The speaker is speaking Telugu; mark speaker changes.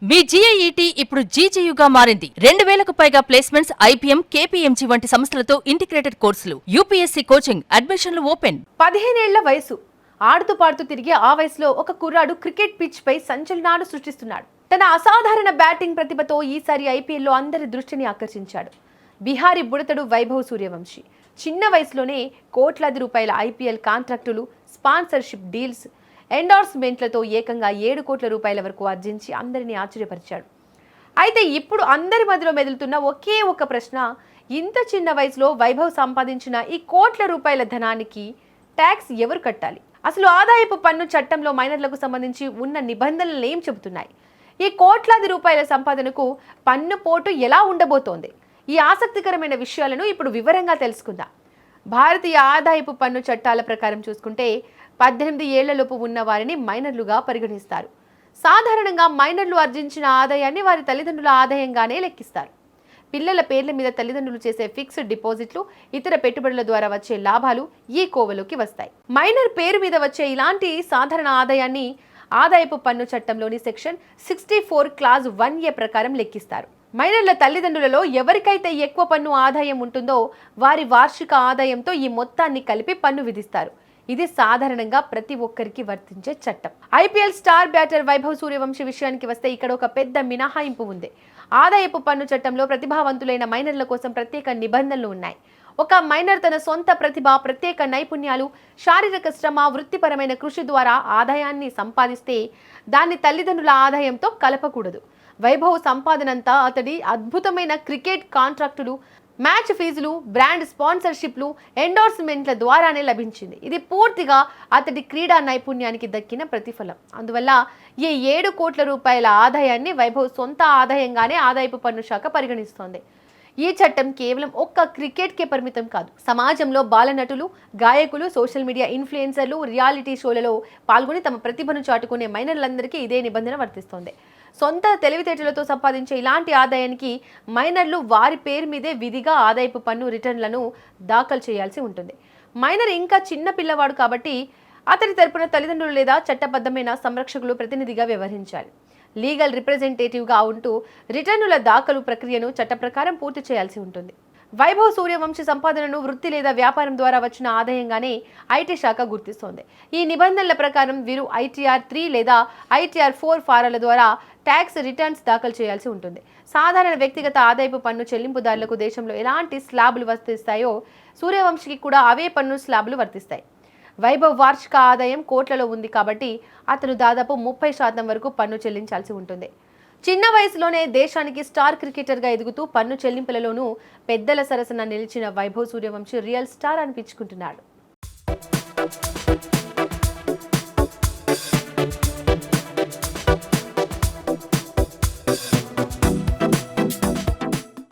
Speaker 1: మీ జీఐఈటీ ఇప్పుడు జీజేయుగా మారింది. 2000కు పైగా ప్లేస్మెంట్స్, ఐపీఎం, కేపీఎంజీ వంటి సంస్థలతో ఇంటిగ్రేటెడ్ కోర్సులు. యూపీఎస్సీ కోచింగ్, అడ్మిషన్లు ఓపెన్.
Speaker 2: 15 ఏళ్ల వయసు. ఆడుతూ పాడుతూ తిరిగి ఆ వయసులో ఒక కుర్రాడు క్రికెట్ పిచ్ పై సంచలనాలు సృష్టిస్తున్నాడు. తన అసాధారణ బ్యాటింగ్ ప్రతిభతో ఈసారి ఐపీఎల్లో అందరి దృష్టిని ఆకర్షించాడు. బిహారీ బుడతడు వైభవ్ సూర్యవంశీ. చిన్న వయసులోనే కోట్లాది రూపాయల ఐపీఎల్ కాంట్రాక్టులు, స్పాన్సర్షిప్ డీల్స్, ఎండార్స్మెంట్లతో ఏకంగా 7 కోట్ల రూపాయల వరకు ఆర్జించి అందరినీ ఆశ్చర్యపరిచాడు. అయితే ఇప్పుడు అందరి మధ్యలో మెదులుతున్న ఒకే ఒక ప్రశ్న, ఇంత చిన్న వయసులో వైభవ్ సంపాదించిన ఈ కోట్ల రూపాయల ధనానికి ట్యాక్స్ ఎవరు కట్టాలి? అసలు ఆదాయపు పన్ను చట్టంలో మైనర్లకు సంబంధించి ఉన్న నిబంధనలు ఏం చెబుతున్నాయి? ఈ కోట్లాది రూపాయల సంపాదనకు పన్ను పోటు ఎలా ఉండబోతోంది? ఈ ఆసక్తికరమైన విషయాలను ఇప్పుడు వివరంగా తెలుసుకుందాం. భారతీయ ఆదాయపు పన్ను చట్టాల ప్రకారం చూసుకుంటే 18 ఏళ్లలోపు ఉన్న వారిని మైనర్లుగా పరిగణిస్తారు. సాధారణంగా మైనర్లు ఆర్జించిన ఆదాయాన్ని వారి తల్లిదండ్రుల ఆదాయంగానే లెక్కిస్తారు. పిల్లల పేర్ల మీద తల్లిదండ్రులు చేసే ఫిక్స్డ్ డిపాజిట్లు, ఇతర పెట్టుబడుల ద్వారా వచ్చే లాభాలు ఈ కోవలోకి వస్తాయి. మైనర్ పేరు మీద వచ్చే ఇలాంటి సాధారణ ఆదాయాన్ని ఆదాయపు పన్ను చట్టంలోని సెక్షన్ 64 క్లాజ్ 1A ప్రకారం లెక్కిస్తారు. మైనర్ల తల్లిదండ్రులలో ఎవరికైతే ఎక్కువ పన్ను ఆదాయం ఉంటుందో వారి వార్షిక ఆదాయంతో ఈ మొత్తాన్ని కలిపి పన్ను విధిస్తారు. ఇది సాధారణంగా ప్రతి ఒక్కరికి వర్తించే చట్టం. IPL star batter Vaibhav Suryavanshi విషయానికి వస్తే ఇక్కడ ఒక పెద్ద మినహాయింపు ఉంది. ఆదాయపు పన్ను చట్టంలో ప్రతిభావంతులైన మైనర్ల కోసం ప్రత్యేక నిబంధనలు ఉన్నాయి. ఒక మైనర్ తన సొంత ప్రతిభ, ప్రత్యేక నైపుణ్యాలు, శారీరక శ్రమ, వృత్తిపరమైన కృషి ద్వారా ఆదాయాన్ని సంపాదిస్తే దాన్ని తల్లిదండ్రుల ఆదాయంతో కలపకూడదు. వైభవ్ సంపాదనంతా అతడి అద్భుతమైన క్రికెట్ కాంట్రాక్టులు, మ్యాచ్ ఫీజులు, బ్రాండ్ స్పాన్సర్షిప్లు, ఎండోర్స్మెంట్ల ద్వారానే లభించింది. ఇది పూర్తిగా అతడి క్రీడా నైపుణ్యానికి దక్కిన ప్రతిఫలం. అందువల్ల ఈ 7 కోట్ల రూపాయల ఆదాయాన్ని వైభవ్ సొంత ఆదాయంగానే ఆదాయపు పన్ను శాఖ పరిగణిస్తోంది. ఈ చట్టం కేవలం ఒక్క క్రికెట్కే పరిమితం కాదు. సమాజంలో బాలనటులు, గాయకులు, సోషల్ మీడియా ఇన్ఫ్లుయెన్సర్లు, రియాలిటీ షోలలో పాల్గొని తమ ప్రతిభను చాటుకునే మైనర్లందరికీ ఇదే నిబంధన వర్తిస్తోంది. సొంత తెలివితేటలతో సంపాదించే ఇలాంటి ఆదాయానికి మైనర్లు వారి పేరు మీదే విధిగా ఆదాయపు పన్ను రిటర్న్లను దాఖలు చేయాల్సి ఉంటుంది. మైనర్ ఇంకా చిన్న పిల్లవాడు కాబట్టి అతడి తరపున తల్లిదండ్రులు లేదా చట్టబద్ధమైన సంరక్షకులు ప్రతినిధిగా వ్యవహరించాలి. లీగల్ రిప్రజెంటేటివ్గా ఉంటూ రిటర్నుల దాఖలు ప్రక్రియను చట్ట ప్రకారం పూర్తి చేయాల్సి ఉంటుంది. వైభవ్ సూర్యవంశీ సంపాదనను వృత్తి లేదా వ్యాపారం ద్వారా వచ్చిన ఆదాయంగానే ఐటీ శాఖ గుర్తిస్తోంది. ఈ నిబంధనల ప్రకారం వీరు ITR 3 లేదా ITR 4 ఫారాల ద్వారా ట్యాక్స్ రిటర్న్స్ దాఖలు చేయాల్సి ఉంటుంది. సాధారణ వ్యక్తిగత ఆదాయపు పన్ను చెల్లింపుదారులకు దేశంలో ఎలాంటి స్లాబులు వర్తిస్తాయో సూర్యవంశీకి కూడా అవే పన్ను స్లాబులు వర్తిస్తాయి. వైభవ్ వార్షిక ఆదాయం కోట్లలో ఉంది కాబట్టి అతను దాదాపు 30% వరకు పన్ను చెల్లించాల్సి ఉంటుంది. చిన్న వయసులోనే దేశానికి స్టార్ క్రికెటర్గా ఎదుగుతూ పన్ను చెల్లింపులలోనూ పెద్దల సరసన నిలిచిన వైభవ్ సూర్యవంశీ రియల్ స్టార్ అనిపించుకుంటున్నాడు.